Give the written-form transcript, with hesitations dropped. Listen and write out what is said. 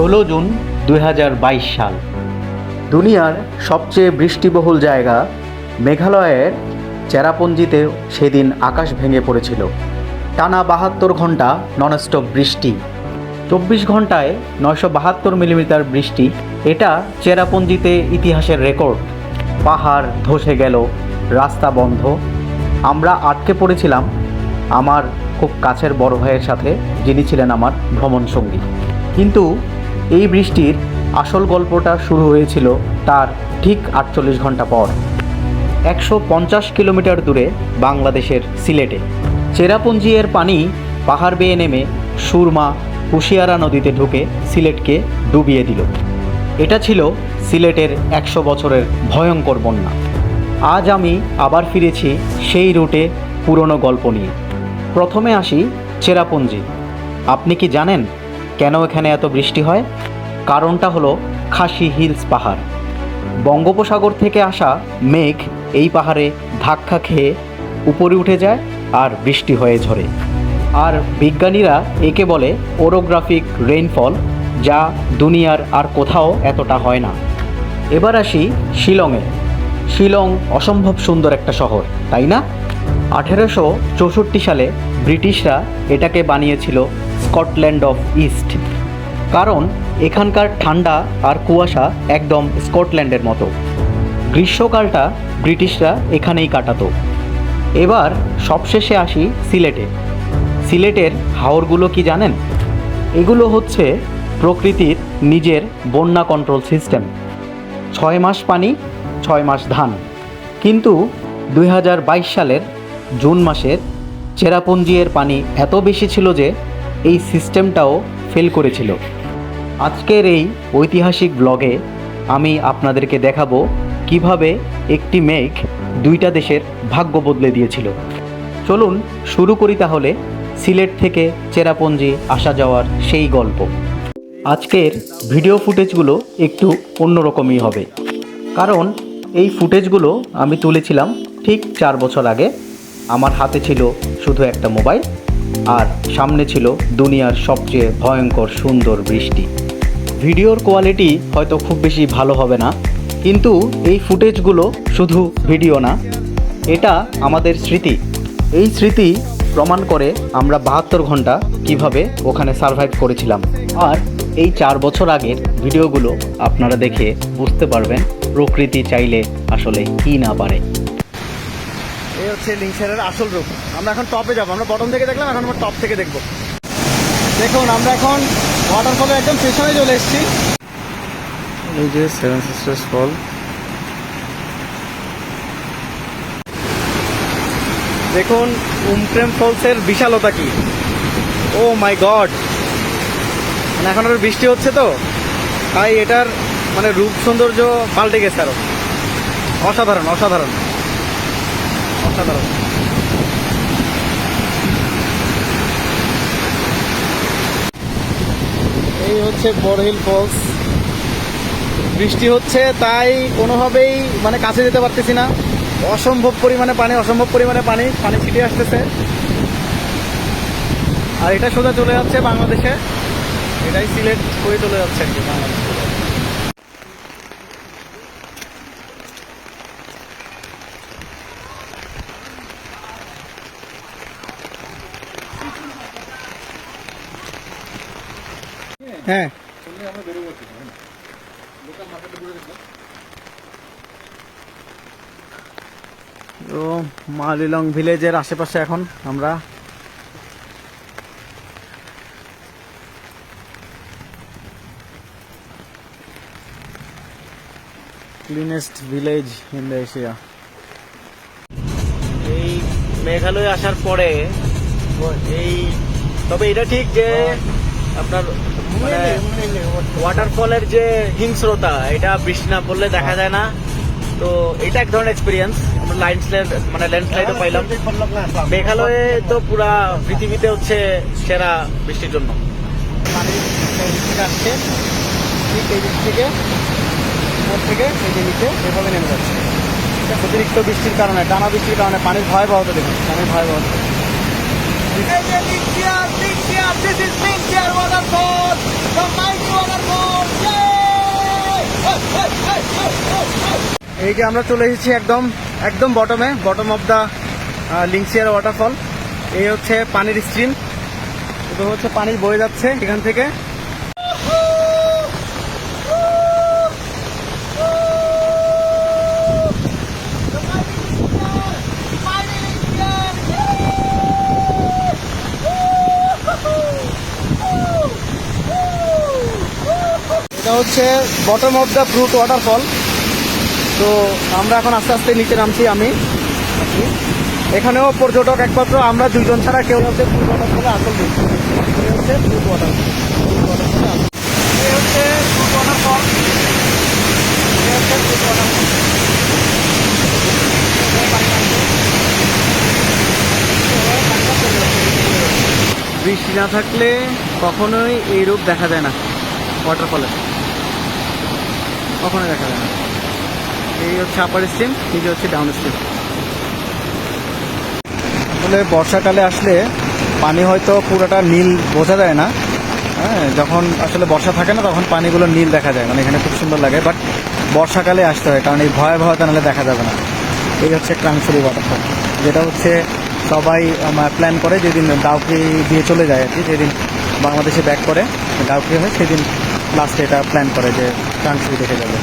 16 June 2022 সাল। দুনিয়ার সবচেয়ে বৃষ্টিবহুল জায়গা মেঘালয়ের চেরাপুঞ্জিতে সেদিন আকাশ ভেঙে পড়েছিল। টানা 72 ঘন্টা ননস্টপ বৃষ্টি, 24 ঘন্টায় 972 মিলিমিটার বৃষ্টি। এটা চেরাপুঞ্জিতে ইতিহাসের রেকর্ড। পাহাড় ধসে গেল, রাস্তা বন্ধ। আমরা আটকে পড়েছিলাম আমার খুব কাছের বড় ভাইয়ের সাথে, যিনি ছিলেন আমার ভ্রমণ সঙ্গী। কিন্তু এই বৃষ্টির আসল গল্পটা শুরু হয়েছিল তার ঠিক 48 ঘন্টা পর। 150 কিলোমিটার দূরে বাংলাদেশের সিলেটে চেরাপুঞ্জি এর পানি পাহাড় বেয়ে নেমে সুরমা কুশিয়ারা নদীতে ঢুকে সিলেটকে ডুবিয়ে দিল। এটা ছিল সিলেটের 100 বছরের ভয়ঙ্কর বন্যা। আজ আমি আবার ফিরেছি সেই রুটে পুরনো গল্প নিয়ে। প্রথমে আসি চেরাপুঞ্জি। আপনি কি জানেন কেন এখানে এত বৃষ্টি হয়? কারণটা হলো খাসি হিলস পাহাড়। বঙ্গোপসাগর থেকে আসা মেঘ এই পাহাড়ে ধাক্কা খেয়ে উপরে উঠে যায় আর বৃষ্টি হয়ে ঝরে। আর বিজ্ঞানীরা একে বলে ওরোগ্রাফিক রেইনফল, যা দুনিয়ার আর কোথাও এতটা হয় না। এবার আসি শিলংয়ে। শিলং অসম্ভব সুন্দর একটা শহর, তাই না? 1864 সালে ব্রিটিশরা এটাকে বানিয়েছিল স্কটল্যান্ড অফ ইস্ট, কারণ এখানকার ঠান্ডা আর কুয়াশা একদম স্কটল্যান্ডের মতো। গ্রীষ্মকালটা ব্রিটিশরা এখানেই কাটাতো। এবার সবশেষে আসি সিলেটে। সিলেটের হাওরগুলো কি জানেন? এগুলো হচ্ছে প্রকৃতির নিজের বন্যা কন্ট্রোল সিস্টেম। 6 মাস পানি, 6 মাস ধান। কিন্তু 2022 সালের জুন মাসের চেরাপুঞ্জি এর পানি এত বেশি ছিল যে এই সিস্টেমটাও ফেল করেছিল। আজকের এই ঐতিহাসিক ব্লগে আমি আপনাদেরকে দেখাবো কিভাবে একটি মেঘ দুইটা দেশের ভাগ্য বদলে দিয়েছিল। চলুন শুরু করি তাহলে সিলেট থেকে চেরাপুঞ্জি আসা যাওয়ার সেই গল্প। আজকের ভিডিও ফুটেজগুলো একটু অন্যরকমই হবে, কারণ এই ফুটেজগুলো আমি তুলেছিলাম ঠিক 4 বছর আগে। আমার হাতে ছিল শুধু একটা মোবাইল, আর সামনে ছিল দুনিয়ার সবচেয়ে ভয়ঙ্কর সুন্দর বৃষ্টি। ভিডিওর কোয়ালিটি হয়তো খুব বেশি ভালো হবে না, কিন্তু এই ফুটেজগুলো শুধু ভিডিও না, এটা আমাদের স্মৃতি। এই স্মৃতি প্রমাণ করে আমরা 72 ঘন্টা কিভাবে ওখানে সারভাইভ করেছিলাম। আর এই 4 বছর আগের ভিডিওগুলো আপনারা দেখে বুঝতে পারবেন প্রকৃতি চাইলে আসলে কি না পারে। এই হচ্ছে লিংসারের আসল রূপ। আমরা এখন টপে যাবো। আমরা বটম থেকে দেখলাম, এখন আমরা টপ থেকে দেখবো। দেখুন, আমরা এখন ওয়াটারফলের একদম পেছনে চলে এসেছি। এই যে সেভেন সিস্টার্স ফল। দেখুন উমক্রেম ফলসের বিশালতা কি! ও মাই গড! মানে এখন আরো বৃষ্টি হচ্ছে তো, তাই এটার মানে রূপ সৌন্দর্য পাল্টে গেছে আরো। অসাধারণ অসাধারণ অসাধারণ। এই হচ্ছে বড়হিল ফলস। বৃষ্টি হচ্ছে তাই কোনোভাবেই মানে কাছে যেতে পারতেছি না। অসম্ভব পরিমাণে পানি, অসম্ভব পরিমাণে পানি পানি ছিটে আসতেছে। আর এটা সোজা চলে যাচ্ছে বাংলাদেশে। এটাই সিলেট হয়ে চলে যাচ্ছে আর কি বাংলাদেশে। হ্যাঁ, তো মালিলং ভিলেজের আশেপাশে এখন আমরা। Cleanest village in the Asia. এই মেঘালয় আসার পরে এই, তবে এটা ঠিক যে আপনার মানে ওয়াটারফলের যে হিংস্রতা, এটা বৃষ্টি না পড়লে দেখা যায় না। তো এটা এক ধরনের এক্সপিরিয়েন্স। আমরা ল্যান্ডস্লাইডও পাইলাম। মেঘালয়ে তো পুরা পৃথিবীতে হচ্ছে সেরা বৃষ্টির জন্য। পানি আসছে ঠিক এই দিক থেকে, উপর থেকে এই যে নিচে এভাবে নেমে যাচ্ছে। অতিরিক্ত বৃষ্টির কারণে, টানা বৃষ্টির কারণে পানির ভয়াবহতা দেখুন, পানির ভয়াবহতা। এই যে আমরা চলে এসেছি একদম একদম বটম অফ দা লিংসিয়ার ওয়াটারফল। এই হচ্ছে পানির স্ট্রিম, এটা হচ্ছে পানি বয়ে যাচ্ছে এখান থেকে। এটা হচ্ছে bottom of the brute waterfall. তো আমরা এখন আস্তে আস্তে নিচে নামছি। আমি এখানেও পর্যটক একমাত্র আমরা দুইজন ছাড়া কেউ হচ্ছে ব্রুট ওয়াটারফলে আসল দেখি। এই হচ্ছে ব্রুট ওয়াটারফল। এই হচ্ছে ব্রুট ওয়াটারফল। এই হচ্ছে ব্রুট ওয়াটারফল। বৃষ্টি না থাকলে কখনোই এই রূপ দেখা যায় না ওয়াটারফলে, কখনোই দেখা যায় না। এই হচ্ছে আপার স্ট্রিম, এই যে হচ্ছে ডাউন স্ট্রিম। আসলে বর্ষাকালে আসলে পানি হয়তো পুরোটা নীল বোঝা যায় না, হ্যাঁ, যখন আসলে বর্ষা থাকে না তখন পানিগুলো নীল দেখা যায়, মানে এখানে খুব সুন্দর লাগে। বাট বর্ষাকালে আসতে হয়, কারণ এই ভয়াবহতা নাহলে দেখা যাবে না। এই হচ্ছে ক্রাংছড়ি ওয়াটারফল, যেটা হচ্ছে সবাই প্ল্যান করে যেদিন ডাউকি দিয়ে চলে যায় আর কি, যেদিন বাংলাদেশে ব্যাক করে ডাউকি হয় সেদিন লাস্টে এটা প্ল্যান করে যে ক্রাংছড়ি দেখে যাবে।